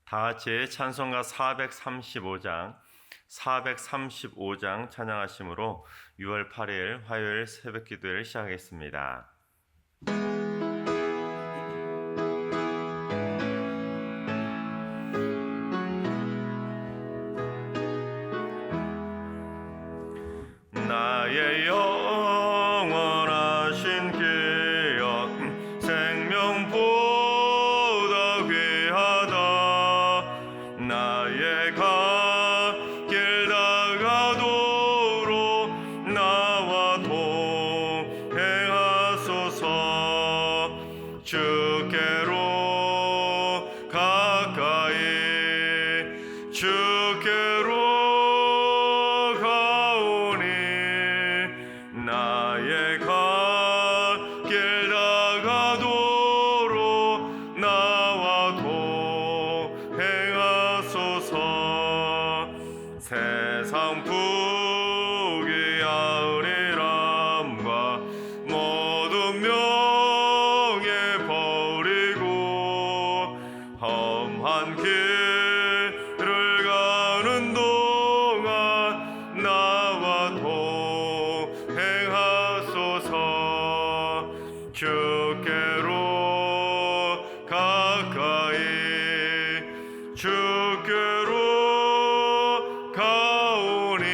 다 같이 찬송가 435장 찬양하심으로 6월 8일 화요일 새벽 기도를 시작하겠습니다. 나의 영원하신 기억 생명보다 귀하다. 나의 갈 길 다가도록 나와 동행하소서. 주께로 가까이 주께로 나의 갈 길 다가도록 나와 동행하소서. 세상 부귀하리람과 모든 명예 버리고 험한 길을 가는 동안 나와 동행하소서. 주께로 가까이 주께로 가오니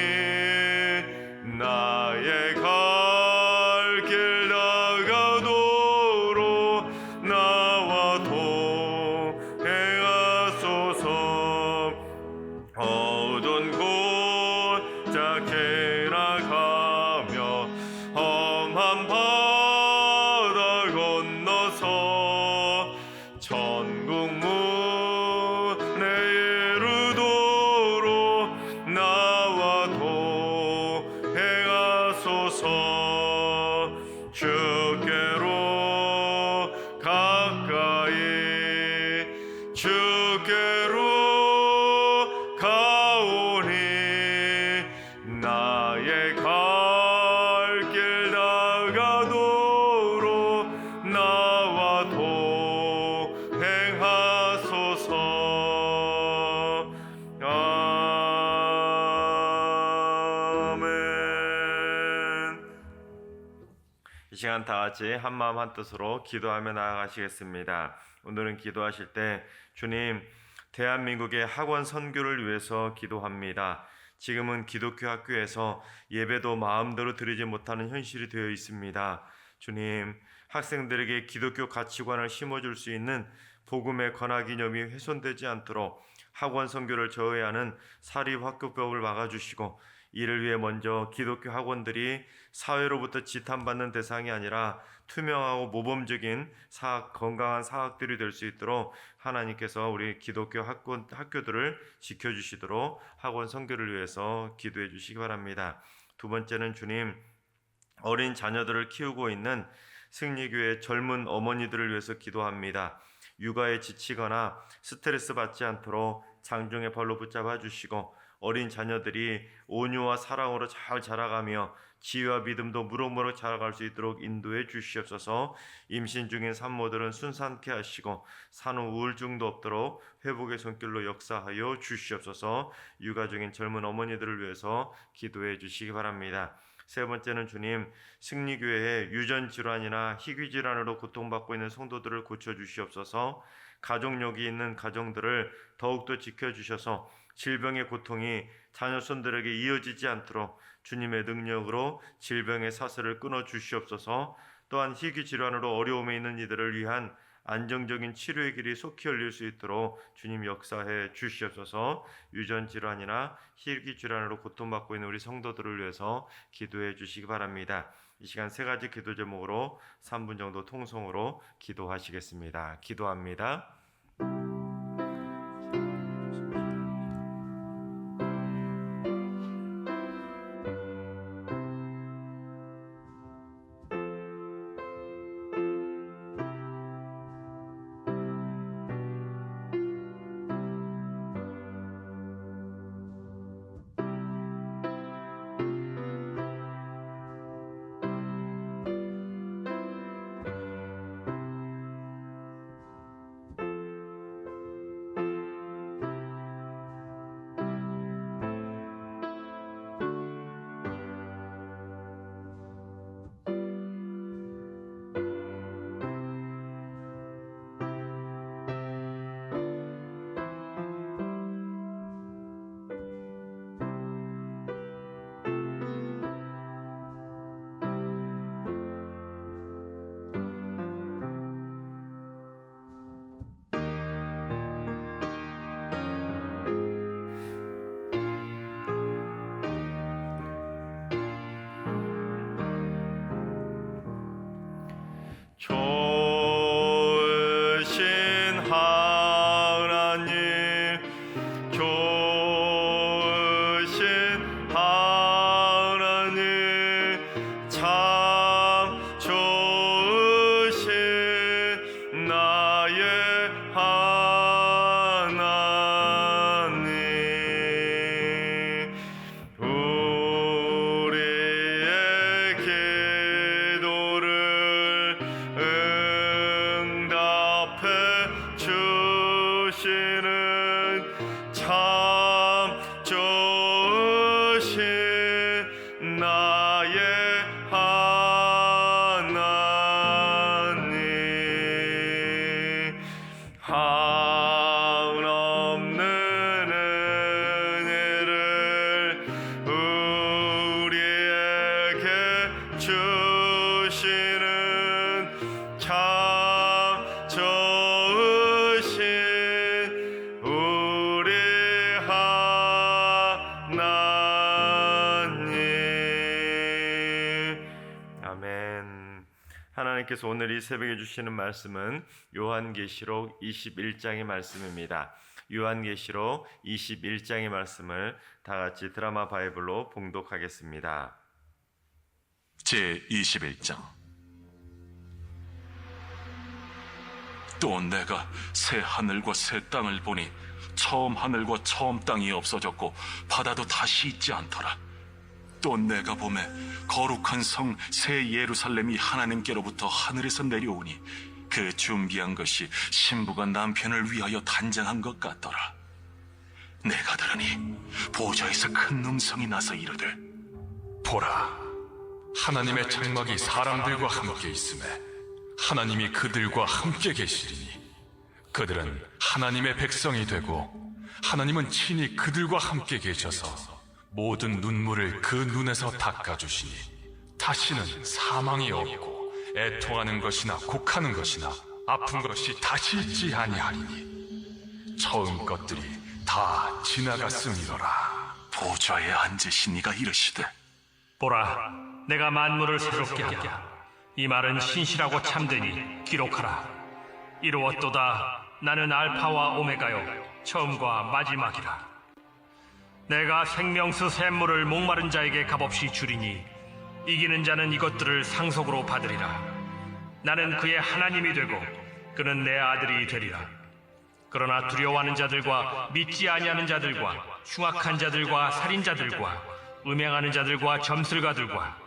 나의 갈 길 다가도록 나와 동행하소서. 어두운 곳 작게 나가며 험한 바다 건너서 천국 문에 이르도록 나와 동행하소서. 주께로 가까이 주께로 가오니 나의 갈 길 다가도록 나와 동행하소서. 아멘. 이 시간 다 같이 한마음 한뜻으로 기도하며 나아가시겠습니다. 오늘은 기도하실 때 주님, 대한민국의 학원 선교를 위해서 기도합니다. 지금은 기독교 학교에서 예배도 마음대로 드리지 못하는 현실이 되어 있습니다. 주님, 학생들에게 기독교 가치관을 심어줄 수 있는 복음의 권하기념이 훼손되지 않도록 학원 선교를 저해하는 사립학교법을 막아주시고, 이를 위해 먼저 기독교 학원들이 사회로부터 지탄받는 대상이 아니라 투명하고 모범적인 건강한 사학들이 될 수 있도록 하나님께서 우리 기독교 학교들을 지켜주시도록 학원 선교를 위해서 기도해 주시기 바랍니다. 두 번째는 주님, 어린 자녀들을 키우고 있는 승리교회 젊은 어머니들을 위해서 기도합니다. 육아에 지치거나 스트레스 받지 않도록 장중의 발로 붙잡아 주시고, 어린 자녀들이 온유와 사랑으로 잘 자라가며 지혜와 믿음도 무럭무럭 자라갈 수 있도록 인도해 주시옵소서. 임신 중인 산모들은 순산케 하시고 산후 우울증도 없도록 회복의 손길로 역사하여 주시옵소서. 육아 중인 젊은 어머니들을 위해서 기도해 주시기 바랍니다. 세 번째는 주님, 승리교회의 유전질환이나 희귀질환으로 고통받고 있는 성도들을 고쳐주시옵소서. 가족력이 있는 가정들을 더욱더 지켜주셔서 질병의 고통이 자녀손들에게 이어지지 않도록 주님의 능력으로 질병의 사슬을 끊어주시옵소서. 또한 희귀질환으로 어려움에 있는 이들을 위한 안정적인 치료의 길이 속히 열릴 수 있도록 주님 역사해 주시옵소서. 유전질환이나 희귀질환으로 고통받고 있는 우리 성도들을 위해서 기도해 주시기 바랍니다. 이 시간 세 가지 기도 제목으로 3분 정도 통성으로 기도하시겠습니다. 기도합니다. 좋으신 하나님, 좋으신 하나님, 참 좋으신 나의 하나님. 우리의 기도를 응답해 주시는 참 좋으신 나의 하나님. 한없는 은혜를 우리에게 주시는 참 좋으신 우리 하나님. 아멘. 하나님께서 오늘 이 새벽에 주시는 말씀은 요한계시록 21장의 말씀입니다. 요한계시록 21장의 말씀을 다 같이 드라마 바이블로 봉독하겠습니다. 제21장. 또 내가 새 하늘과 새 땅을 보니 처음 하늘과 처음 땅이 없어졌고 바다도 다시 있지 않더라. 또 내가 보매 거룩한 성 새 예루살렘이 하나님께로부터 하늘에서 내려오니 그 준비한 것이 신부가 남편을 위하여 단장한 것 같더라. 내가 들으니 보좌에서 큰 음성이 나서 이르되, 보라, 하나님의 장막이 사람들과 함께 있음에 하나님이 그들과 함께 계시리니 그들은 하나님의 백성이 되고 하나님은 친히 그들과 함께 계셔서 모든 눈물을 그 눈에서 닦아주시니 다시는 사망이 없고 애통하는 것이나 곡하는 것이나 아픈 것이 다시 있지 아니하리니 처음 것들이 다 지나갔음이로라. 보좌에 앉으신 이가 이르시되, 보라, 내가 만물을 새롭게 하랴. 이 말은 신실하고 참되니 기록하라. 이루었도다. 나는 알파와 오메가요 처음과 마지막이라. 내가 생명수 샘물을 목마른 자에게 값없이 주리니 이기는 자는 이것들을 상속으로 받으리라. 나는 그의 하나님이 되고 그는 내 아들이 되리라. 그러나 두려워하는 자들과 믿지 아니하는 자들과 흉악한 자들과 살인자들과 음행하는 자들과 점술가들과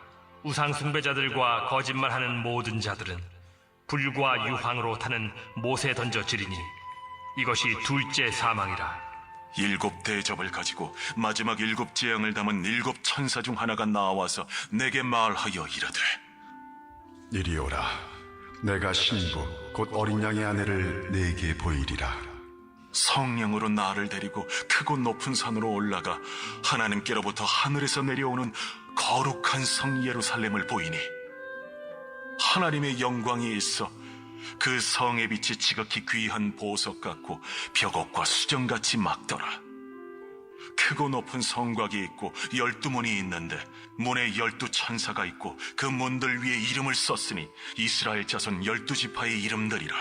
우상 숭배자들과 거짓말하는 모든 자들은 불과 유황으로 타는 못에 던져지리니 이것이 둘째 사망이라. 7 대접을 가지고 마지막 7 재앙을 담은 7 천사 중 하나가 나와서 내게 말하여 이르되, 이리 오라. 내가 신부 곧 어린 양의 아내를 네게 보이리라. 성령으로 나를 데리고 크고 높은 산으로 올라가 하나님께로부터 하늘에서 내려오는 거룩한 성 예루살렘을 보이니 하나님의 영광이 있어 그 성의 빛이 지극히 귀한 보석 같고 벽옥과 수정같이 막더라. 크고 높은 성곽이 있고 12문이 있는데 문에 12 천사가 있고 그 문들 위에 이름을 썼으니 이스라엘 자손 12지파의 이름들이라.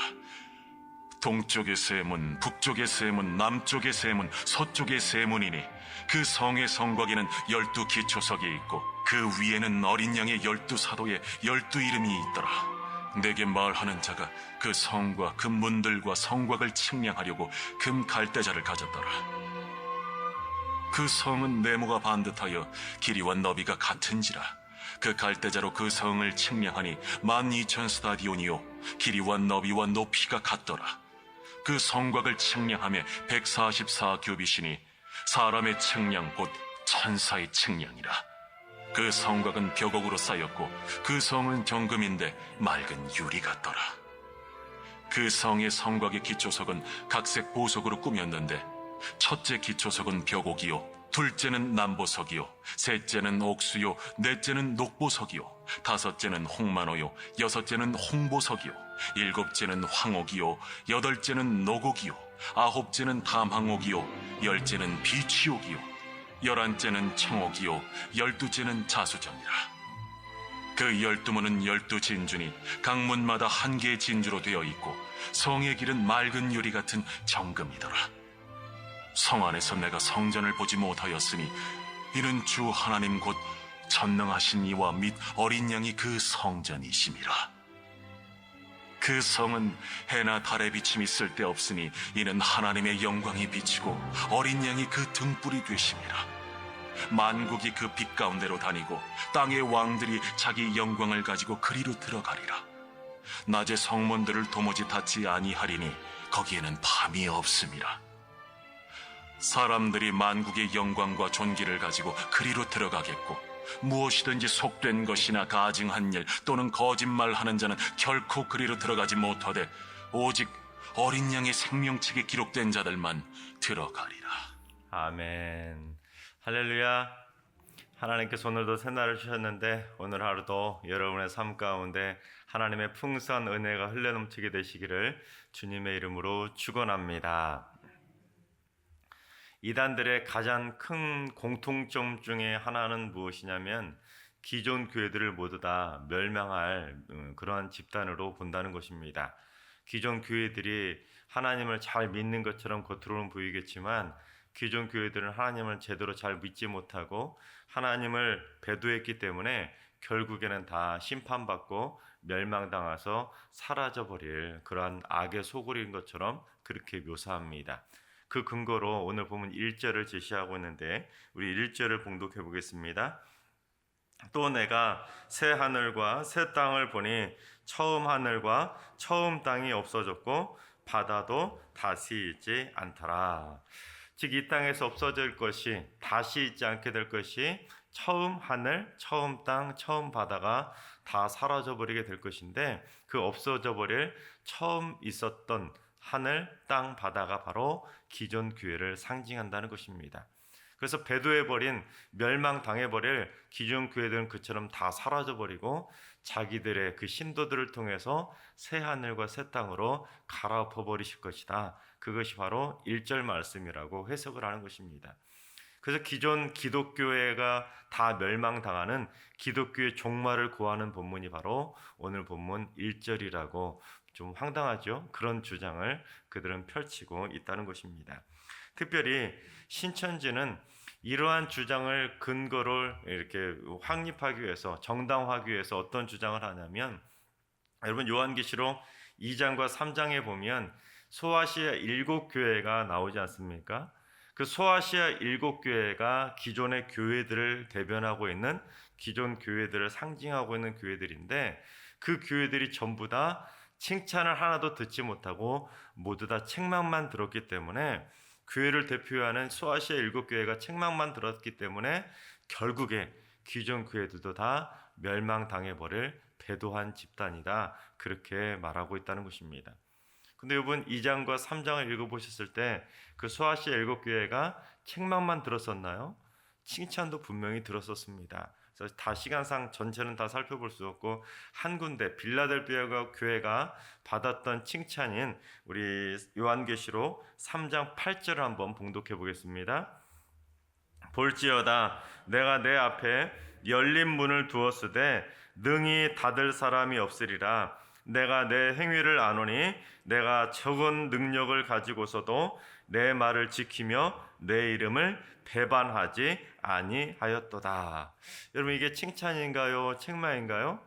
동쪽의 세 문, 북쪽의 세 문, 남쪽의 세 문, 서쪽의 세 문이니 그 성의 성곽에는 12 기초석이 있고 그 위에는 어린 양의 12 사도의 12 이름이 있더라. 내게 말하는 자가 그 성과 그 문들과 성곽을 측량하려고 금 갈대자를 가졌더라. 그 성은 네모가 반듯하여 길이와 너비가 같은지라. 그 갈대자로 그 성을 측량하니 12,000 스타디온이요 길이와 너비와 높이가 같더라. 그 성곽을 측량하며 144 규빗이니 사람의 측량 곧 천사의 측량이라. 그 성곽은 벽옥으로 쌓였고 그 성은 정금인데 맑은 유리 같더라. 그 성의 성곽의 기초석은 각색 보석으로 꾸몄는데 첫째 기초석은 벽옥이요 둘째는 남보석이요 셋째는 옥수요 넷째는 녹보석이요 다섯째는 홍만호요 여섯째는 홍보석이요 일곱째는 황옥이요 여덟째는 녹옥이요 아홉째는 담항옥이요 열째는 비취옥이요 11째는 청옥이요 12째는 자수정이라. 그 12문은 12진주니 각 문마다 한 개의 진주로 되어 있고 성의 길은 맑은 유리 같은 정금이더라. 성 안에서 내가 성전을 보지 못하였으니 이는 주 하나님 곧 전능하신 이와 및 어린 양이 그 성전이심이라. 그 성은 해나 달의 비침이 쓸데없으니 이는 하나님의 영광이 비치고 어린 양이 그 등불이 되심이라. 만국이 그 빛 가운데로 다니고 땅의 왕들이 자기 영광을 가지고 그리로 들어가리라. 낮에 성문들을 도무지 닫지 아니하리니 거기에는 밤이 없음이라. 사람들이 만국의 영광과 존귀를 가지고 그리로 들어가겠고 무엇이든지 속된 것이나 가증한 일 또는 거짓말하는 자는 결코 그리로 들어가지 못하되 오직 어린 양의 생명책에 기록된 자들만 들어가리라. 아멘. 할렐루야. 하나님께서 오늘도 새날을 주셨는데 오늘 하루도 여러분의 삶 가운데 하나님의 풍성한 은혜가 흘러넘치게 되시기를 주님의 이름으로 축원합니다. 이단들의 가장 큰 공통점 중에 하나는 무엇이냐면 기존 교회들을 모두 다 멸망할 그러한 집단으로 본다는 것입니다. 기존 교회들이 하나님을 잘 믿는 것처럼 겉으로는 보이겠지만 기존 교회들은 하나님을 제대로 잘 믿지 못하고 하나님을 배도했기 때문에 결국에는 다 심판받고 멸망당해서 사라져버릴 그러한 악의 소굴인 것처럼 그렇게 묘사합니다. 그 근거로 오늘 보면 1절을 제시하고 있는데 우리 1절을 봉독해 보겠습니다. 또 내가 새 하늘과 새 땅을 보니 처음 하늘과 처음 땅이 없어졌고 바다도 다시 있지 않더라. 즉 이 땅에서 없어질 것이 다시 있지 않게 될 것이 처음 하늘, 처음 땅, 처음 바다가 다 사라져버리게 될 것인데 그 없어져버릴 처음 있었던 하늘, 땅, 바다가 바로 기존 교회를 상징한다는 것입니다. 그래서 배도해버린, 멸망당해버릴 기존 교회들은 그처럼 다 사라져버리고 자기들의 그 신도들을 통해서 새 하늘과 새 땅으로 갈아엎어버리실 것이다. 그것이 바로 1절 말씀이라고 해석을 하는 것입니다. 그래서 기존 기독교회가 다 멸망당하는 기독교의 종말을 구하는 본문이 바로 오늘 본문 1절이라고 좀 황당하죠? 그런 주장을 그들은 펼치고 있다는 것입니다. 특별히 신천지는 이러한 주장을 근거로 이렇게 확립하기 위해서 정당화하기 위해서 어떤 주장을 하냐면 여러분 요한계시록 2장과 3장에 보면 소아시아 7교회가 나오지 않습니까? 그 소아시아 7교회가 기존의 교회들을 대변하고 있는 기존 교회들을 상징하고 있는 교회들인데 그 교회들이 전부 다 칭찬을 하나도 듣지 못하고 모두 다 책망만 들었기 때문에 교회를 대표하는 소아시아 7교회가 책망만 들었기 때문에 결국에 기존 교회들도 다 멸망당해버릴 배도한 집단이다. 그렇게 말하고 있다는 것입니다. 근데 여러분 2장과 3장을 읽어보셨을 때 그 소아시아 7교회가 책망만 들었었나요? 칭찬도 분명히 들었었습니다. 그래서 다 시간상 전체는 다 살펴볼 수 없고 한 군데 빌라델비아 교회가 받았던 칭찬인 우리 요한계시록 3장 8절을 한번 봉독해 보겠습니다. 볼지어다 내가 내 앞에 열린 문을 두었으되 능히 닫을 사람이 없으리라. 내가 내 행위를 아노니 내가 적은 능력을 가지고서도 내 말을 지키며 내 이름을 배반하지 아니하였도다. 여러분 이게 칭찬인가요? 책망인가요?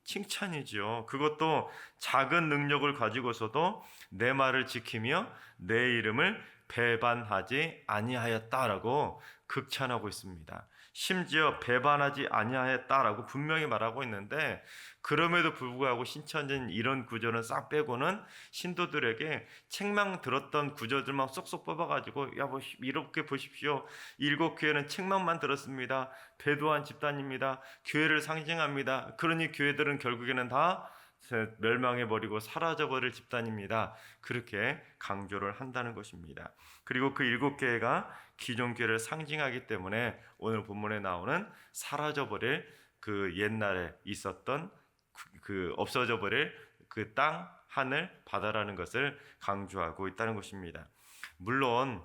칭찬이죠. 그것도 작은 능력을 가지고서도 내 말을 지키며 내 이름을 배반하지 아니하였다라고 극찬하고 있습니다. 심지어 배반하지 아니하였다라고 분명히 말하고 있는데 그럼에도 불구하고 신천지는 이런 구절은 싹 빼고는 신도들에게 책망 들었던 구절들만 쏙쏙 뽑아가지고 야 뭐 이렇게 보십시오. 7교회는 책망만 들었습니다. 배도한 집단입니다. 교회를 상징합니다. 그러니 교회들은 결국에는 다 멸망해버리고 사라져버릴 집단입니다. 그렇게 강조를 한다는 것입니다. 그리고 그 7교회가 기존 교회를 상징하기 때문에 오늘 본문에 나오는 사라져버릴 그 옛날에 있었던 그 없어져버릴 그 땅, 하늘, 바다라는 것을 강조하고 있다는 것입니다. 물론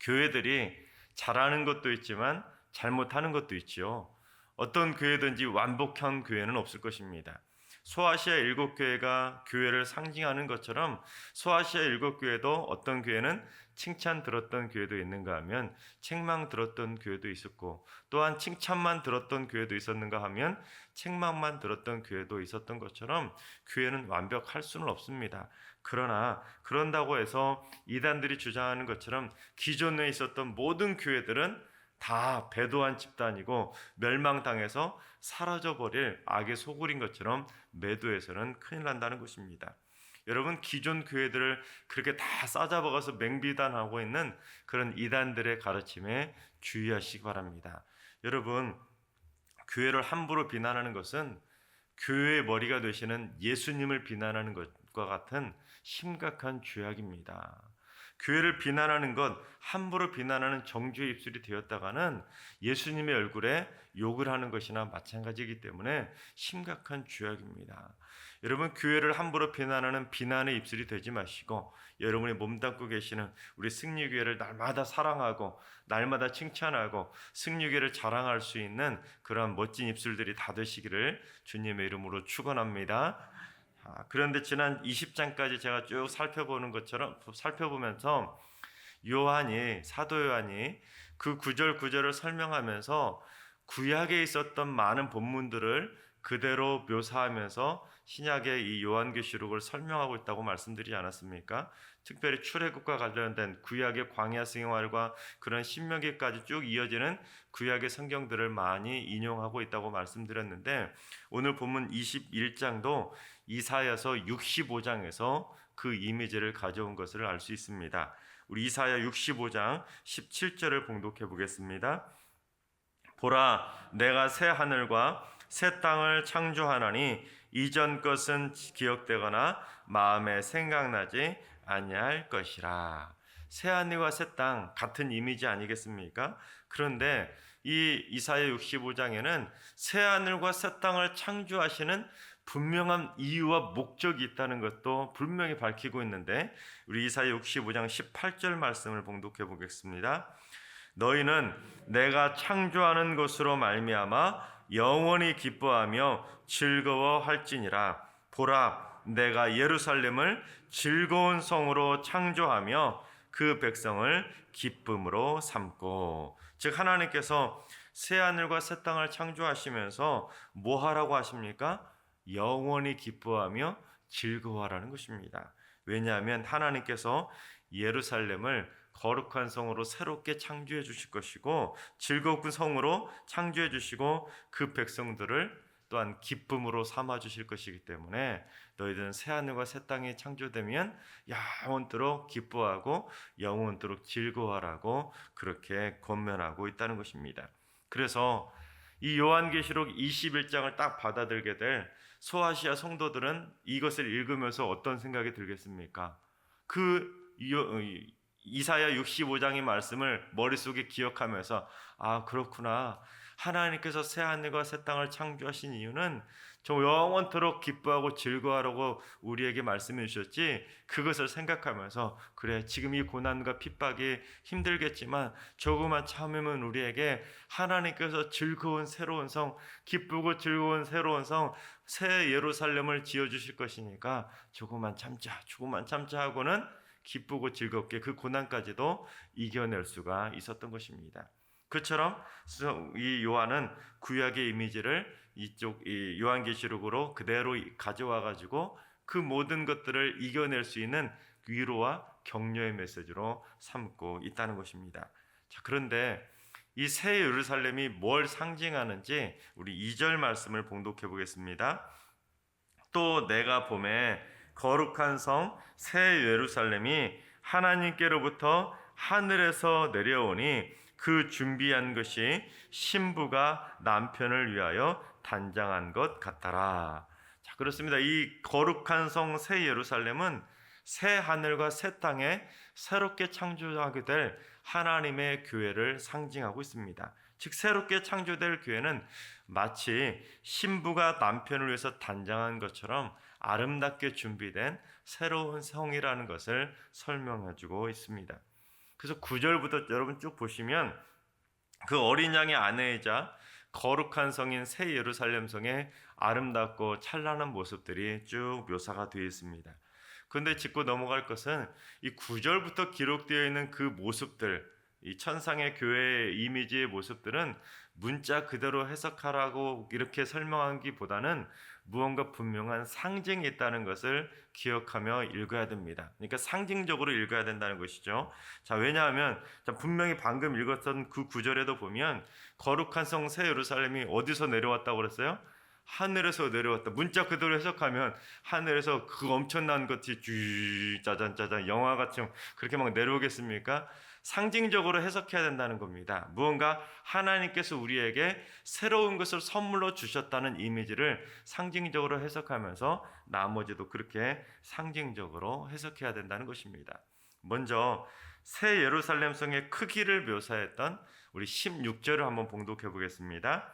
교회들이 잘하는 것도 있지만 잘못하는 것도 있지요. 어떤 교회든지 완벽한 교회는 없을 것입니다. 소아시아 7교회가 교회를 상징하는 것처럼 소아시아 7교회도 어떤 교회는 칭찬 들었던 교회도 있는가 하면 책망 들었던 교회도 있었고, 또한 칭찬만 들었던 교회도 있었는가 하면 책망만 들었던 교회도 있었던 것처럼 교회는 완벽할 수는 없습니다. 그러나 그런다고 해서 이단들이 주장하는 것처럼 기존에 있었던 모든 교회들은 다 배도한 집단이고 멸망당해서 사라져버릴 악의 소굴인 것처럼 매도해서는 큰일 난다는 것입니다. 여러분, 기존 교회들을 그렇게 다 싸잡아가서 맹비단하고 있는 그런 이단들의 가르침에 주의하시기 바랍니다. 여러분, 교회를 함부로 비난하는 것은 교회의 머리가 되시는 예수님을 비난하는 것과 같은 심각한 죄악입니다. 교회를 비난하는 것, 함부로 비난하는 정죄의 입술이 되었다가는 예수님의 얼굴에 욕을 하는 것이나 마찬가지이기 때문에 심각한 죄악입니다. 여러분, 교회를 함부로 비난하는 비난의 입술이 되지 마시고 여러분이 몸담고 계시는 우리 승리교회를 날마다 사랑하고 날마다 칭찬하고 승리교회를 자랑할 수 있는 그러한 멋진 입술들이 다 되시기를 주님의 이름으로 축원합니다. 그런데 지난 20장까지 제가 쭉 살펴보면서 사도 요한이 그 구절구절을 설명하면서 구약에 있었던 많은 본문들을 그대로 묘사하면서 신약의 이 요한계시록을 설명하고 있다고 말씀드리지 않았습니까? 특별히 출애굽과 관련된 구약의 광야 생활과 그런 신명기까지 쭉 이어지는 구약의 성경들을 많이 인용하고 있다고 말씀드렸는데, 오늘 본문 21장도 이사야서 65장에서 그 이미지를 가져온 것을 알 수 있습니다. 우리 이사야 65장 17절을 봉독해 보겠습니다. 보라, 내가 새 하늘과 새 땅을 창조하나니 이전 것은 기억되거나 마음에 생각나지 아니할 것이라. 새 하늘과 새 땅, 같은 이미지 아니겠습니까? 그런데 이 이사야 65장에는 새 하늘과 새 땅을 창조하시는 분명한 이유와 목적이 있다는 것도 분명히 밝히고 있는데, 우리 이사야 65장 18절 말씀을 봉독해 보겠습니다. 너희는 내가 창조하는 것으로 말미암아 영원히 기뻐하며 즐거워할지니라. 보라, 내가 예루살렘을 즐거운 성으로 창조하며 그 백성을 기쁨으로 삼고. 즉, 하나님께서 새 하늘과 새 땅을 창조하시면서 뭐 하라고 하십니까? 영원히 기뻐하며 즐거워하라는 것입니다. 왜냐하면 하나님께서 예루살렘을 거룩한 성으로 새롭게 창조해 주실 것이고 즐거운 성으로 창조해 주시고 그 백성들을 또한 기쁨으로 삼아 주실 것이기 때문에 너희들은 새하늘과 새 땅이 창조되면 영원토록 기뻐하고 영원토록 즐거워하라고 그렇게 권면하고 있다는 것입니다. 그래서 이 요한계시록 21장을 딱 받아들게 될 소아시아 성도들은 이것을 읽으면서 어떤 생각이 들겠습니까? 이사야 65장의 말씀을 머릿속에 기억하면서 그렇구나, 하나님께서 새 하늘과 새 땅을 창조하신 이유는 저 영원토록 기뻐하고 즐거워하라고 우리에게 말씀해 주셨지, 그것을 생각하면서 그래, 지금 이 고난과 핍박이 힘들겠지만 조금만 참으면 우리에게 하나님께서 즐거운 새로운 성, 기쁘고 즐거운 새로운 성, 새 예루살렘을 지어주실 것이니까 조금만 참자 하고는 기쁘고 즐겁게 그 고난까지도 이겨낼 수가 있었던 것입니다. 그처럼 이 요한은 구약의 이미지를 이 요한계시록으로 그대로 가져와 가지고 그 모든 것들을 이겨낼 수 있는 위로와 격려의 메시지로 삼고 있다는 것입니다. 자, 그런데 이 새 예루살렘이 뭘 상징하는지 우리 2절 말씀을 봉독해 보겠습니다. 또 내가 보매 거룩한 성 새 예루살렘이 하나님께로부터 하늘에서 내려오니 그 준비한 것이 신부가 남편을 위하여 단장한 것 같더라. 자, 그렇습니다. 이 거룩한 성 새 예루살렘은 새 하늘과 새 땅에 새롭게 창조하게 될 하나님의 교회를 상징하고 있습니다. 즉, 새롭게 창조될 교회는 마치 신부가 남편을 위해서 단장한 것처럼 아름답게 준비된 새로운 성이라는 것을 설명해주고 있습니다. 그래서 9절부터 여러분 쭉 보시면 그 어린 양의 아내이자 거룩한 성인 새 예루살렘 성의 아름답고 찬란한 모습들이 쭉 묘사가 되어 있습니다. 그런데 짚고 넘어갈 것은 이 9절부터 기록되어 있는 그 모습들, 이 천상의 교회의 이미지의 모습들은 문자 그대로 해석하라고 이렇게 설명하기보다는 무언가 분명한 상징이 있다는 것을 기억하며 읽어야 됩니다. 그러니까 상징적으로 읽어야 된다는 것이죠. 자, 왜냐하면 분명히 방금 읽었던 그 구절에도 보면 거룩한 성 새 예루살렘이 어디서 내려왔다고 그랬어요? 하늘에서 내려왔다. 문자 그대로 해석하면 하늘에서 그 엄청난 것이 쥐 짜잔짜잔 영화같이 그렇게 막 내려오겠습니까? 상징적으로 해석해야 된다는 겁니다. 무언가 하나님께서 우리에게 새로운 것을 선물로 주셨다는 이미지를 상징적으로 해석하면서 나머지도 그렇게 상징적으로 해석해야 된다는 것입니다. 먼저 새 예루살렘 성의 크기를 묘사했던 우리 16절을 한번 봉독해 보겠습니다.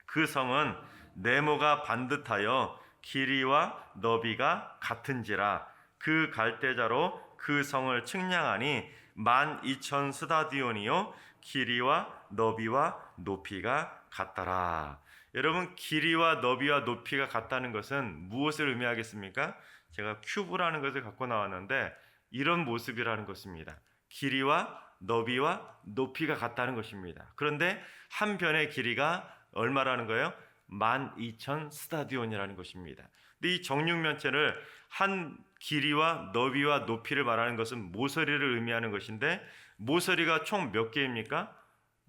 그 성은 네모가 반듯하여 길이와 너비가 같은지라 그 갈대자로 그 성을 측량하니 12,000 스다디온이요 길이와 너비와 높이가 같더라. 여러분, 길이와 너비와 높이가 같다는 것은 무엇을 의미하겠습니까? 제가 큐브라는 것을 갖고 나왔는데 이런 모습이라는 것입니다. 길이와 너비와 높이가 같다는 것입니다. 그런데 한 변의 길이가 얼마라는 거예요? 12,000 스타디온이라는 것입니다. 근데 이 정육면체를 한 길이와 너비와 높이를 말하는 것은 모서리를 의미하는 것인데 모서리가 총 몇 개입니까?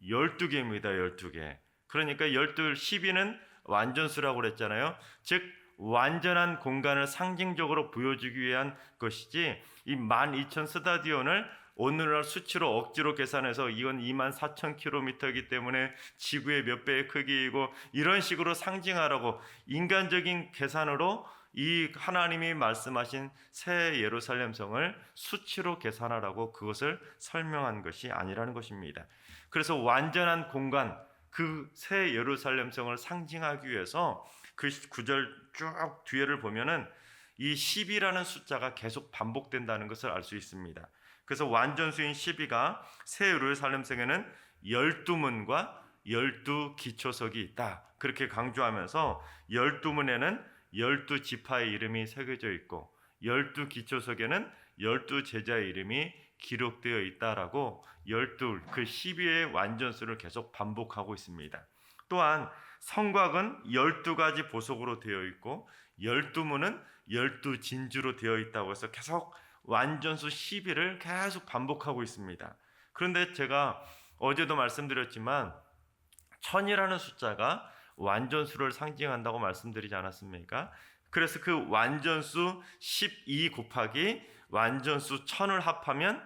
12개입니다. 12개. 그러니까 12, 12는 완전수라고 그랬잖아요. 즉 완전한 공간을 상징적으로 보여주기 위한 것이지 이 12,000 스타디온을 오늘날 수치로 억지로 계산해서 이건 24,000km이기 때문에 지구의 몇 배의 크기이고 이런 식으로 상징하라고 인간적인 계산으로 이 하나님이 말씀하신 새 예루살렘 성을 수치로 계산하라고 그것을 설명한 것이 아니라는 것입니다. 그래서 완전한 공간, 그 새 예루살렘 성을 상징하기 위해서 그 9절 쭉 뒤에를 보면은 이 10이라는 숫자가 계속 반복된다는 것을 알 수 있습니다. 그래서 완전수인 12가 새 예루살렘 성에는 12문과 12기초석이 있다. 그렇게 강조하면서 12문에는 12지파의 이름이 새겨져 있고 12기초석에는 12제자의 이름이 기록되어 있다라고 12, 그 12의 완전수를 계속 반복하고 있습니다. 또한 성곽은 12가지 보석으로 되어 있고 12문은 12진주로 되어 있다고 해서 계속 완전수 12를 계속 반복하고 있습니다. 그런데 제가 어제도 말씀드렸지만 1000이라는 숫자가 완전수를 상징한다고 말씀드리지 않았습니까? 그래서 그 완전수 12 곱하기 완전수 1000을 합하면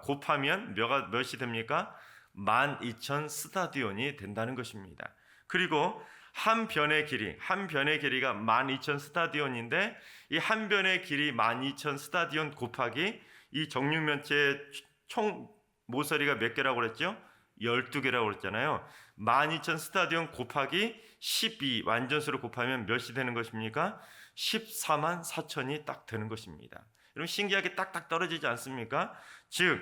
곱하면 몇이 됩니까? 12,000 스타디온이 된다는 것입니다. 그리고 한 변의 길이가 12,000 스타디온인데 이 한 변의 길이 12,000 스타디온 곱하기 이 정육면체의 총 모서리가 몇 개라고 그랬죠? 12개라고 그랬잖아요. 12,000 스타디온 곱하기 12 완전수로 곱하면 몇이 되는 것입니까? 14만 4천이 딱 되는 것입니다. 여러분 신기하게 딱딱 떨어지지 않습니까? 즉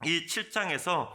이 7장에서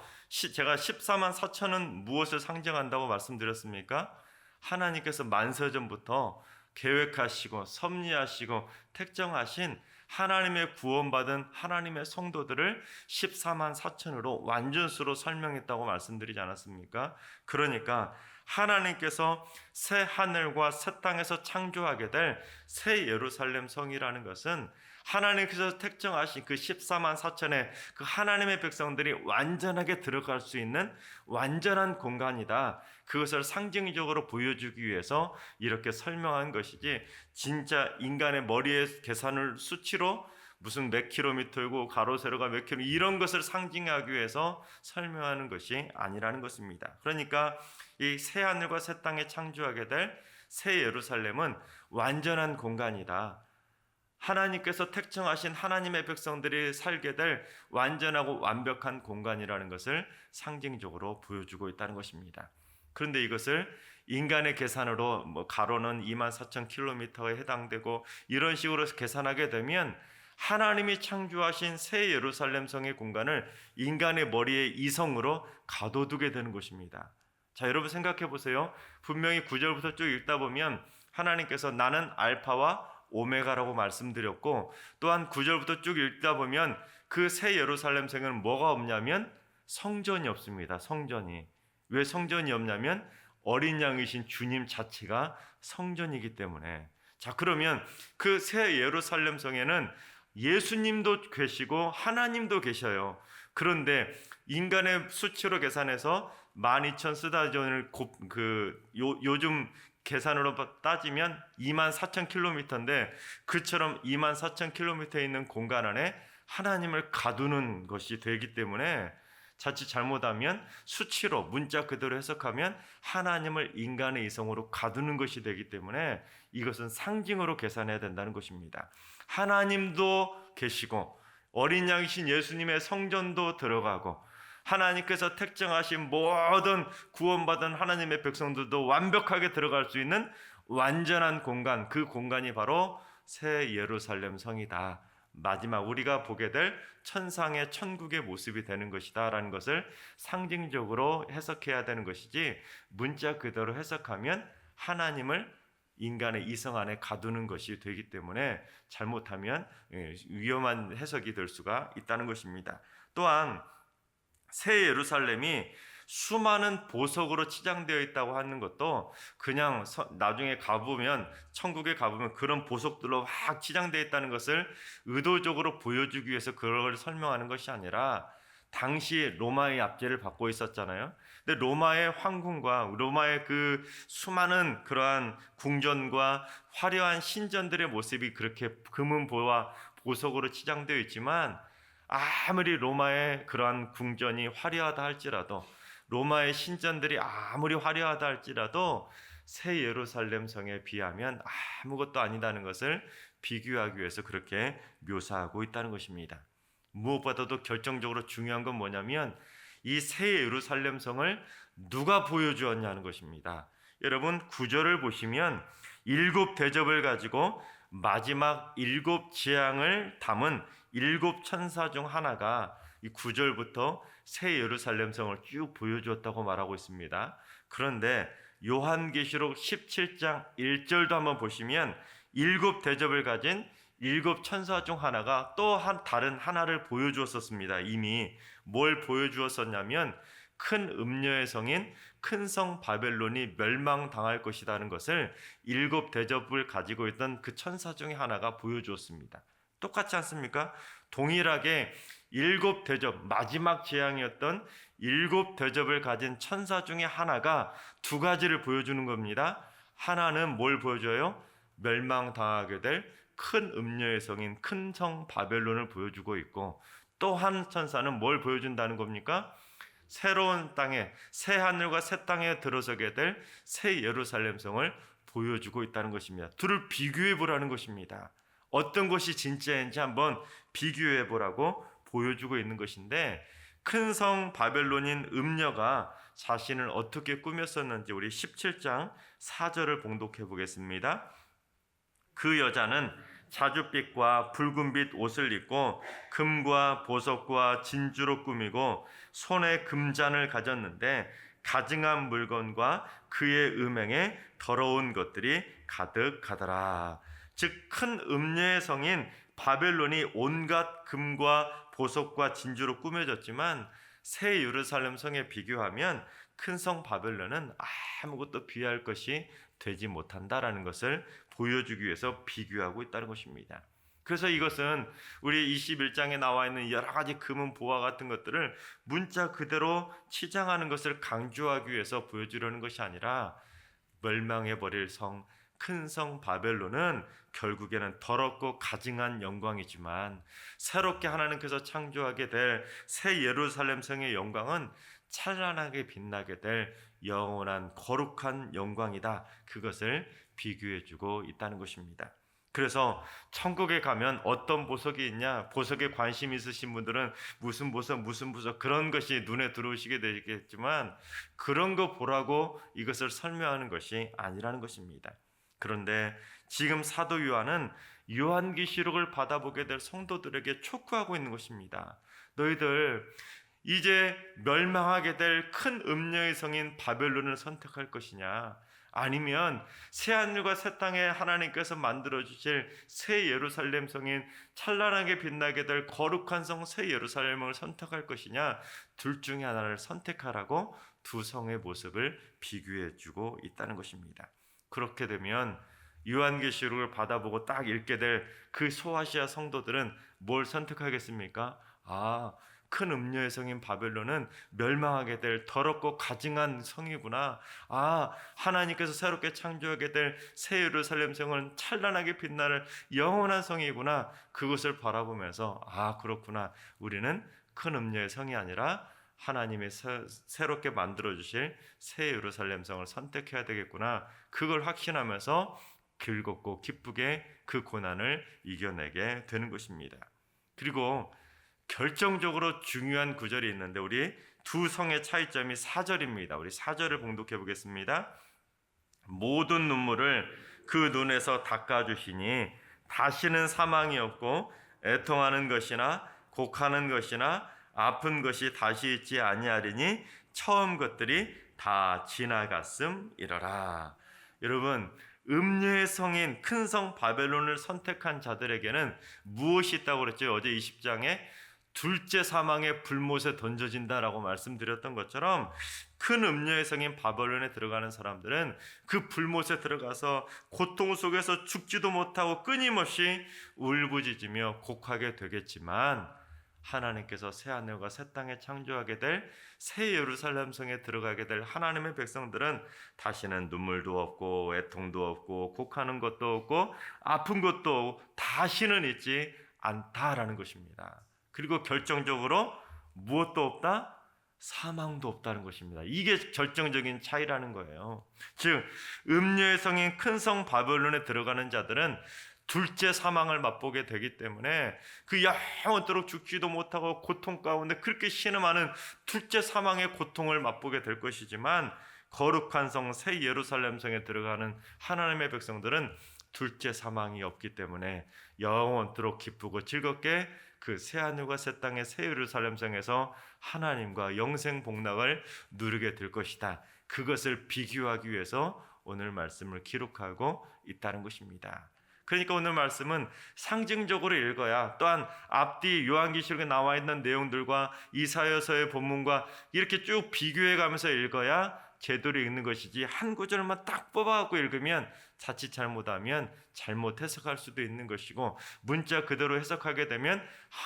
제가 14만 4천은 무엇을 상징한다고 말씀드렸습니까? 하나님께서 만세전부터 계획하시고 섭리하시고 택정하신 하나님의 구원받은 하나님의 성도들을 14만 4천으로 완전수로 설명했다고 말씀드리지 않았습니까? 그러니까 하나님께서 새 하늘과 새 땅에서 창조하게 될 새 예루살렘 성이라는 것은 하나님께서 택정하신 그 14만 4천의 그 하나님의 백성들이 완전하게 들어갈 수 있는 완전한 공간이다. 그것을 상징적으로 보여주기 위해서 이렇게 설명한 것이지 진짜 인간의 머리의 계산을 수치로 무슨 몇 킬로미터이고 가로 세로가 몇 킬로 이런 것을 상징하기 위해서 설명하는 것이 아니라는 것입니다. 그러니까 이 새 하늘과 새 땅에 창조하게 될 새 예루살렘은 완전한 공간이다. 하나님께서 택정하신 하나님의 백성들이 살게 될 완전하고 완벽한 공간이라는 것을 상징적으로 보여주고 있다는 것입니다. 그런데 이것을 인간의 계산으로 가로는 24,000km에 해당되고 이런 식으로 계산하게 되면 하나님이 창조하신 새 예루살렘 성의 공간을 인간의 머리의 이성으로 가둬두게 되는 것입니다. 자, 여러분 생각해 보세요. 분명히 9절부터 쭉 읽다 보면 하나님께서 나는 알파와 오메가라고 말씀드렸고, 또한 9절부터 쭉 읽다 보면 그 새 예루살렘성에는 뭐가 없냐면 성전이 없습니다. 성전이. 왜 성전이 없냐면 어린 양이신 주님 자체가 성전이기 때문에. 자, 그러면 그 새 예루살렘성에는 예수님도 계시고 하나님도 계셔요. 그런데 인간의 수치로 계산해서 12,000 스타디온을 요즘 계산으로 따지면 24,000km인데, 그처럼 24,000km에 있는 공간 안에 하나님을 가두는 것이 되기 때문에, 자칫 잘못하면 수치로 문자 그대로 해석하면 하나님을 인간의 이성으로 가두는 것이 되기 때문에 이것은 상징으로 계산해야 된다는 것입니다. 하나님도 계시고 어린 양이신 예수님의 성전도 들어가고 하나님께서 택정하신 모든 구원받은 하나님의 백성들도 완벽하게 들어갈 수 있는 완전한 공간, 그 공간이 바로 새 예루살렘 성이다. 마지막 우리가 보게 될 천상의 천국의 모습이 되는 것이다 라는 것을 상징적으로 해석해야 되는 것이지, 문자 그대로 해석하면 하나님을 인간의 이성 안에 가두는 것이 되기 때문에 잘못하면 위험한 해석이 될 수가 있다는 것입니다. 또한 새 예루살렘이 수많은 보석으로 치장되어 있다고 하는 것도 그냥 나중에 가보면, 천국에 가보면 그런 보석들로 막 치장되어 있다는 것을 의도적으로 보여주기 위해서 그걸 설명하는 것이 아니라, 당시 로마의 압제를 받고 있었잖아요. 근데 로마의 황궁과 로마의 그 수많은 그러한 궁전과 화려한 신전들의 모습이 그렇게 금은보와 보석으로 치장되어 있지만, 아무리 로마의 그러한 궁전이 화려하다 할지라도, 로마의 신전들이 아무리 화려하다 할지라도 새 예루살렘 성에 비하면 아무것도 아니다는 것을 비교하기 위해서 그렇게 묘사하고 있다는 것입니다. 무엇보다도 결정적으로 중요한 건 뭐냐면 이 새 예루살렘 성을 누가 보여주었냐는 것입니다. 여러분 9절을 보시면 7 대접을 가지고 마지막 7 재앙을 담은 7 천사 중 하나가 이 9절부터 새 예루살렘 성을 쭉 보여주었다고 말하고 있습니다. 그런데 요한계시록 17장 1절도 한번 보시면 7 대접을 가진 7 천사 중 하나가 또 다른 하나를 보여주었었습니다. 이미 뭘 보여주었었냐면 큰 음녀의 성인 큰 성 바벨론이 멸망당할 것이라는 것을 7 대접을 가지고 있던 그 천사 중에 하나가 보여주었습니다. 똑같지 않습니까? 동일하게 7 대접, 마지막 재앙이었던 7 대접을 가진 천사 중에 하나가 2가지를 보여주는 겁니다. 하나는 뭘 보여줘요? 멸망당하게 될 큰 음녀의 성인 큰 성 바벨론을 보여주고 있고, 또 한 천사는 뭘 보여준다는 겁니까? 새로운 땅에, 새 하늘과 새 땅에 들어서게 될 새 예루살렘 성을 보여주고 있다는 것입니다. 둘을 비교해 보라는 것입니다. 어떤 것이 진짜인지 한번 비교해 보라고 보여주고 있는 것인데, 큰 성 바벨론인 음녀가 자신을 어떻게 꾸몄었는지 우리 17장 4절을 봉독해 보겠습니다. 그 여자는 자줏빛과 붉은빛 옷을 입고 금과 보석과 진주로 꾸미고 손에 금잔을 가졌는데 가증한 물건과 그의 음행에 더러운 것들이 가득하더라. 즉 큰 음녀의 성인 바벨론이 온갖 금과 보석과 진주로 꾸며졌지만 새 예루살렘 성에 비교하면 큰 성 바벨론은 아무것도 비할 것이 되지 못한다라는 것을 보여주기 위해서 비교하고 있다는 것입니다. 그래서 이것은 우리 21장에 나와 있는 여러 가지 금은 보화 같은 것들을 문자 그대로 치장하는 것을 강조하기 위해서 보여주려는 것이 아니라, 멸망해버릴 성, 큰 성 바벨론은 결국에는 더럽고 가증한 영광이지만 새롭게 하나님께서 창조하게 될 새 예루살렘 성의 영광은 찬란하게 빛나게 될 영원한 거룩한 영광이다. 그것을 비교해주고 있다는 것입니다. 그래서 천국에 가면 어떤 보석이 있냐, 보석에 관심 있으신 분들은 무슨 보석 그런 것이 눈에 들어오시게 되겠지만 그런 거 보라고 이것을 설명하는 것이 아니라는 것입니다. 그런데 지금 사도 요한은 요한계시록을 받아보게 될 성도들에게 촉구하고 있는 것입니다. 너희들 이제 멸망하게 될 큰 음녀의 성인 바벨론을 선택할 것이냐, 아니면 새하늘과 새 땅에 하나님께서 만들어 주실 새 예루살렘 성인 찬란하게 빛나게 될 거룩한 성 새 예루살렘을 선택할 것이냐, 둘 중에 하나를 선택하라고 두 성의 모습을 비교해 주고 있다는 것입니다. 그렇게 되면 요한계시록을 받아보고 딱 읽게 될 그 소아시아 성도들은 뭘 선택하겠습니까? 큰 음녀의 성인 바벨론은 멸망하게 될 더럽고 가증한 성이구나. 하나님께서 새롭게 창조하게 될 새 예루살렘 성은 찬란하게 빛나는 영원한 성이구나. 그것을 바라보면서 그렇구나. 우리는 큰 음녀의 성이 아니라 하나님의 새롭게 만들어 주실 새 예루살렘 성을 선택해야 되겠구나. 그걸 확신하면서 즐겁고 기쁘게 그 고난을 이겨내게 되는 것입니다. 그리고 결정적으로 중요한 구절이 있는데 우리 두 성의 차이점이 4절입니다. 우리 4절을 봉독해 보겠습니다. 모든 눈물을 그 눈에서 닦아주시니 다시는 사망이 없고 애통하는 것이나 곡하는 것이나 아픈 것이 다시 있지 아니하리니 처음 것들이 다 지나갔음이러라. 여러분, 음녀의 성인 큰 성 바벨론을 선택한 자들에게는 무엇이 있다고 그랬죠? 어제 20장에 둘째 사망의 불못에 던져진다라고 말씀드렸던 것처럼 큰 음녀의 성인 바벨론에 들어가는 사람들은 그 불못에 들어가서 고통 속에서 죽지도 못하고 끊임없이 울부짖으며 곡하게 되겠지만, 하나님께서 새하늘과 새 땅에 창조하게 될 새 예루살렘 성에 들어가게 될 하나님의 백성들은 다시는 눈물도 없고 애통도 없고 곡하는 것도 없고 아픈 것도 다시는 있지 않다라는 것입니다. 그리고 결정적으로 무엇도 없다? 사망도 없다는 것입니다. 이게 결정적인 차이라는 거예요. 즉, 음녀의 성인 큰 성 바벨론에 들어가는 자들은 둘째 사망을 맛보게 되기 때문에 그 영원토록 죽지도 못하고 고통 가운데 그렇게 신음하는 둘째 사망의 고통을 맛보게 될 것이지만, 거룩한 성 새 예루살렘 성에 들어가는 하나님의 백성들은 둘째 사망이 없기 때문에 영원토록 기쁘고 즐겁게 그 새하늘과 새 땅의 새 예루살렘 성에서 하나님과 영생 복락을 누리게 될 것이다. 그것을 비교하기 위해서 오늘 말씀을 기록하고 있다는 것입니다. 그러니까 오늘 말씀은 상징적으로 읽어야, 또한 앞뒤 요한계시록에 나와 있는 내용들과 이사야서의 본문과 이렇게 쭉 비교해 가면서 읽어야 제대로 읽는 것이지, 한 구절만 딱 뽑아갖고 읽으면 자칫 잘못하면 잘못 해석할 수도 있는 것이고, 문자 그대로 해석하게 되면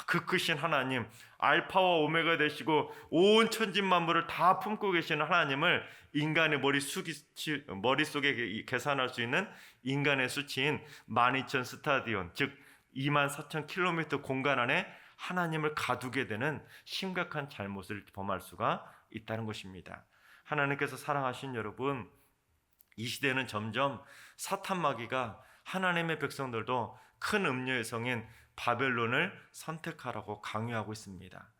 그 크신 하나님, 알파와 오메가 되시고 온 천진만물을 다 품고 계시는 하나님을 인간의 머릿속에 계산할 수 있는 인간의 수치인 12,000 스타디온, 즉 24,000km 공간 안에 하나님을 가두게 되는 심각한 잘못을 범할 수가 있다는 것입니다. 하나님께서 사랑하신 여러분, 이 시대는 점점 사탄 마귀가 하나님의 백성들도 큰 음녀의 성인 바벨론을 선택하라고 강요하고 있습니다.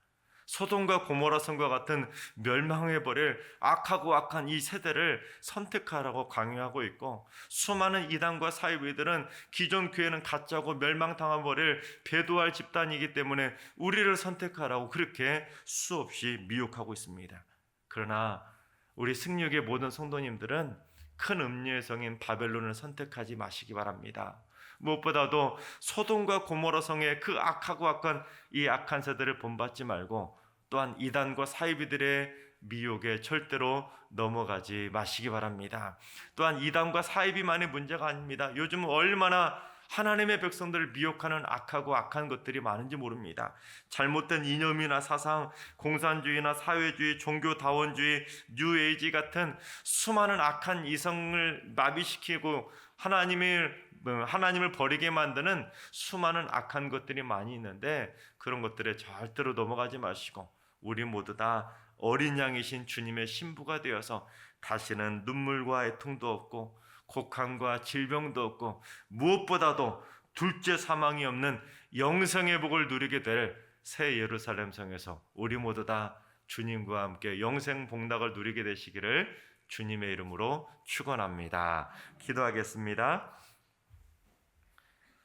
소돔과 고모라 성과 같은 멸망해버릴 악하고 악한 이 세대를 선택하라고 강요하고 있고, 수많은 이단과 사이비들은 기존 교회는 가짜고 멸망당해버릴 배도할 집단이기 때문에 우리를 선택하라고 그렇게 수없이 미혹하고 있습니다. 그러나 우리 승육의 모든 성도님들은 큰 음녀의 성인 바벨론을 선택하지 마시기 바랍니다. 무엇보다도 소돔과 고모라 성의 그 악하고 악한 이 악한 세대를 본받지 말고, 또한 이단과 사이비들의 미혹에 절대로 넘어가지 마시기 바랍니다. 또한 이단과 사이비만의 문제가 아닙니다. 요즘은 얼마나 하나님의 백성들을 미혹하는 악하고 악한 것들이 많은지 모릅니다. 잘못된 이념이나 사상, 공산주의나 사회주의, 종교다원주의, 뉴에이지 같은 수많은 악한 이성을 마비시키고 하나님을 버리게 만드는 수많은 악한 것들이 많이 있는데, 그런 것들에 절대로 넘어가지 마시고 우리 모두 다 어린 양이신 주님의 신부가 되어서 다시는 눈물과 애통도 없고 곡함과 질병도 없고 무엇보다도 둘째 사망이 없는 영생의 복을 누리게 될 새 예루살렘 성에서 우리 모두 다 주님과 함께 영생 복락을 누리게 되시기를 주님의 이름으로 축원합니다. 기도하겠습니다.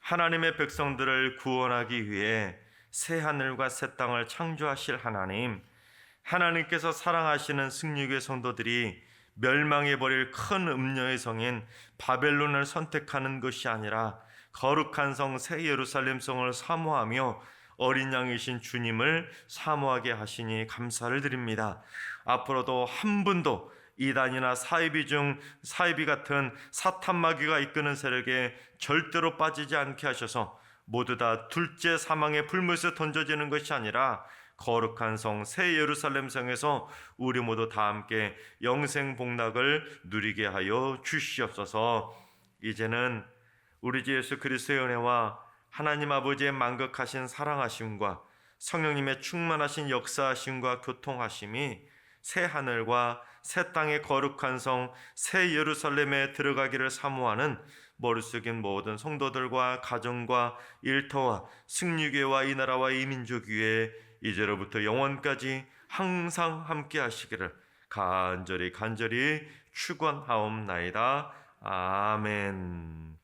하나님의 백성들을 구원하기 위해 새 하늘과 새 땅을 창조하실 하나님, 하나님께서 사랑하시는 승리교회 성도들이 멸망해버릴 큰 음녀의 성인 바벨론을 선택하는 것이 아니라 거룩한 성 새 예루살렘 성을 사모하며 어린 양이신 주님을 사모하게 하시니 감사를 드립니다. 앞으로도 한 분도 이단이나 사이비 같은 사탄 마귀가 이끄는 세력에 절대로 빠지지 않게 하셔서 모두 다 둘째 사망의 불못에 던져지는 것이 아니라 거룩한 성 새 예루살렘 성에서 우리 모두 다 함께 영생 복락을 누리게 하여 주시옵소서. 이제는 우리 주 예수 그리스도의 은혜와 하나님 아버지의 만극하신 사랑하심과 성령님의 충만하신 역사하심과 교통하심이 새 하늘과 새 땅의 거룩한 성 새 예루살렘에 들어가기를 사모하는 머리 숙인 모든 성도들과 가정과 일터와 승리교회와 이 나라와 이 민족 위에 이제로부터 영원까지 항상 함께 하시기를 간절히 축원하옵나이다. 아멘.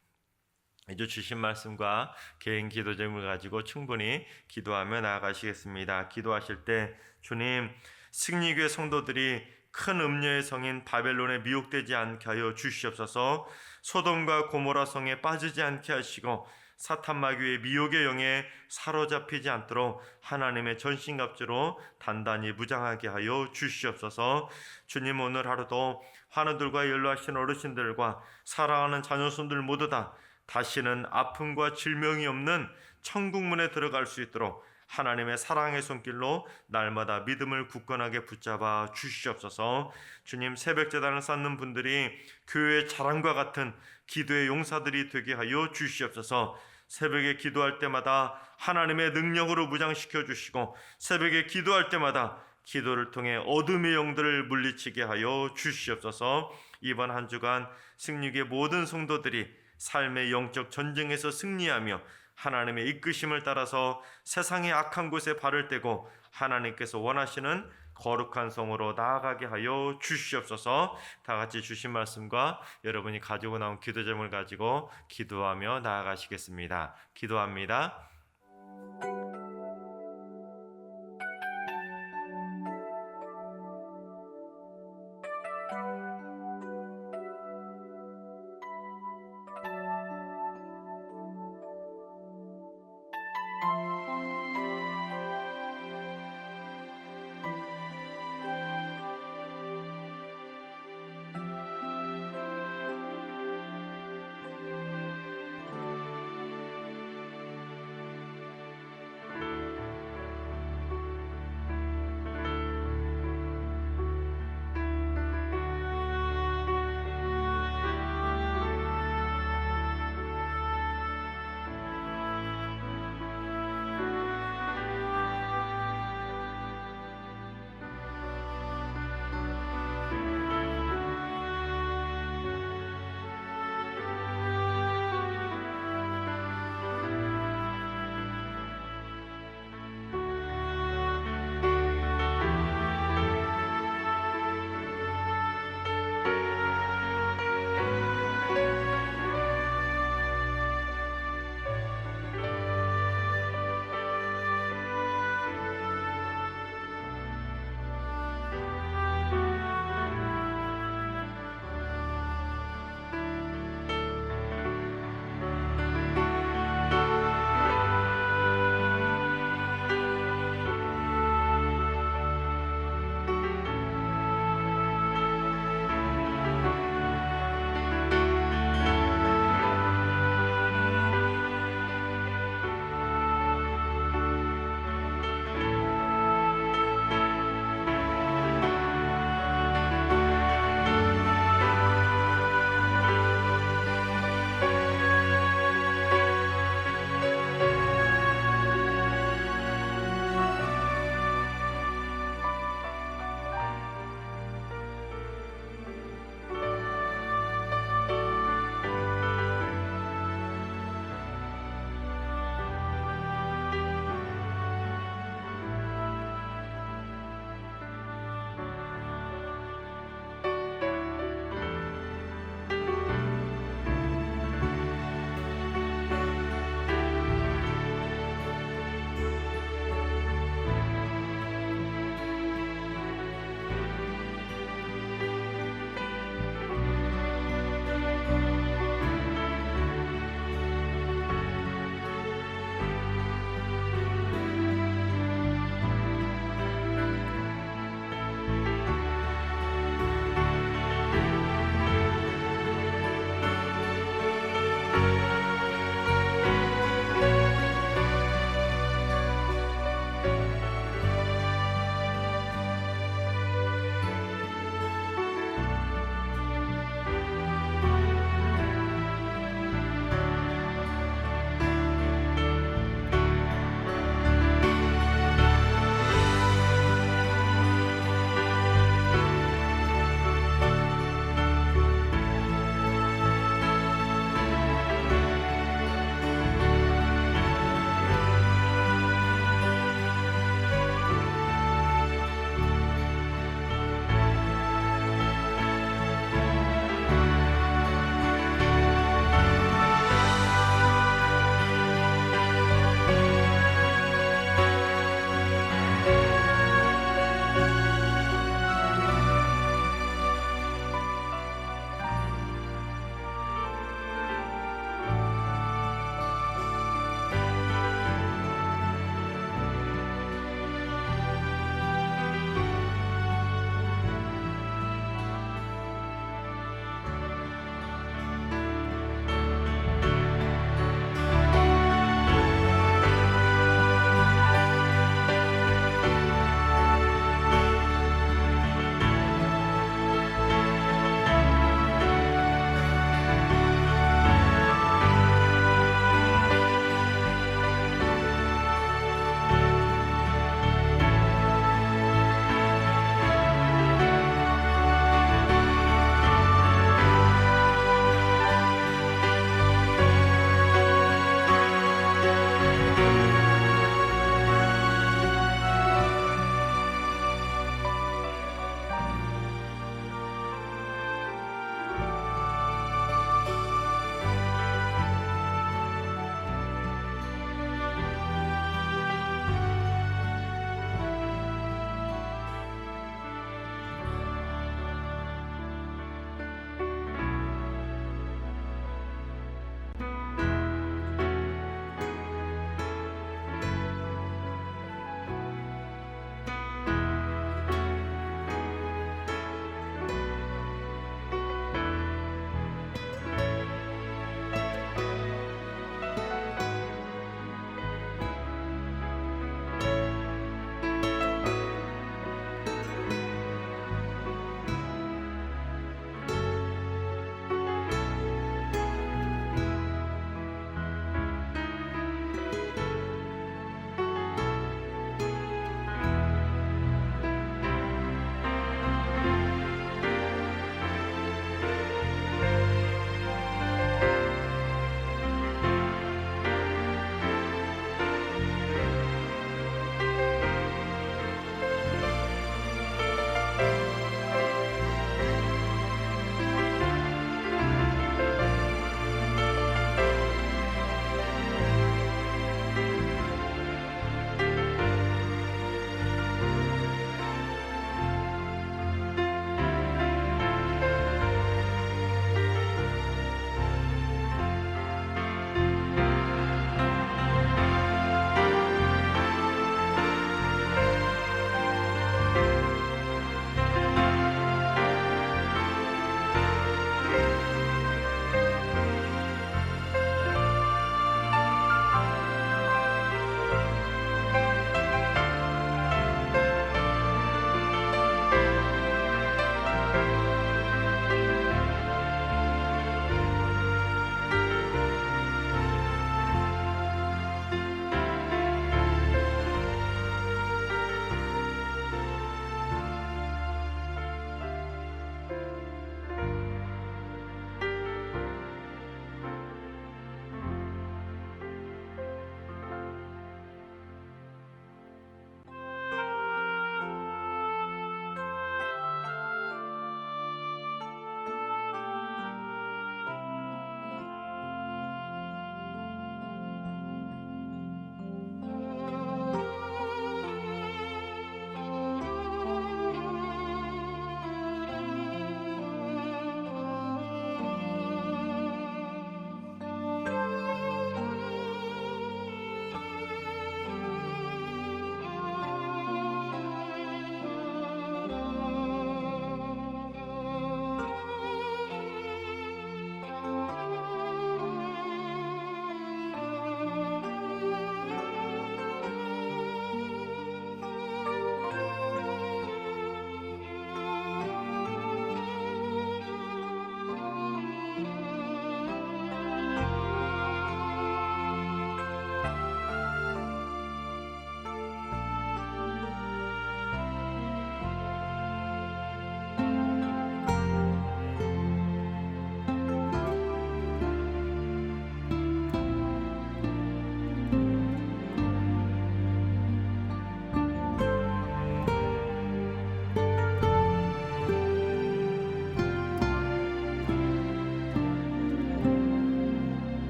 이제 주신 말씀과 개인 기도 제목을 가지고 충분히 기도하며 나아가시겠습니다. 기도하실 때 주님, 승리교회 성도들이 큰 음녀의 성인 바벨론에 미혹되지 않게 하여 주시옵소서. 소돔과 고모라 성에 빠지지 않게 하시고 사탄 마귀의 미혹의 영에 사로잡히지 않도록 하나님의 전신갑주로 단단히 무장하게 하여 주시옵소서. 주님, 오늘 하루도 환우들과 연로하신 어르신들과 사랑하는 자녀손들 모두 다 다시는 아픔과 질병이 없는 천국문에 들어갈 수 있도록 하나님의 사랑의 손길로 날마다 믿음을 굳건하게 붙잡아 주시옵소서. 주님, 새벽제단을 쌓는 분들이 교회의 자랑과 같은 기도의 용사들이 되게 하여 주시옵소서. 새벽에 기도할 때마다 하나님의 능력으로 무장시켜 주시고 새벽에 기도할 때마다 기도를 통해 어둠의 영들을 물리치게 하여 주시옵소서. 이번 한 주간 승리교회 모든 성도들이 삶의 영적 전쟁에서 승리하며 하나님의 이끄심을 따라서 세상의 악한 곳에 발을 떼고 하나님께서 원하시는 거룩한 성으로 나아가게 하여 주시옵소서. 다 같이 주신 말씀과 여러분이 가지고 나온 기도 제목을 가지고 기도하며 나아가시겠습니다. 기도합니다.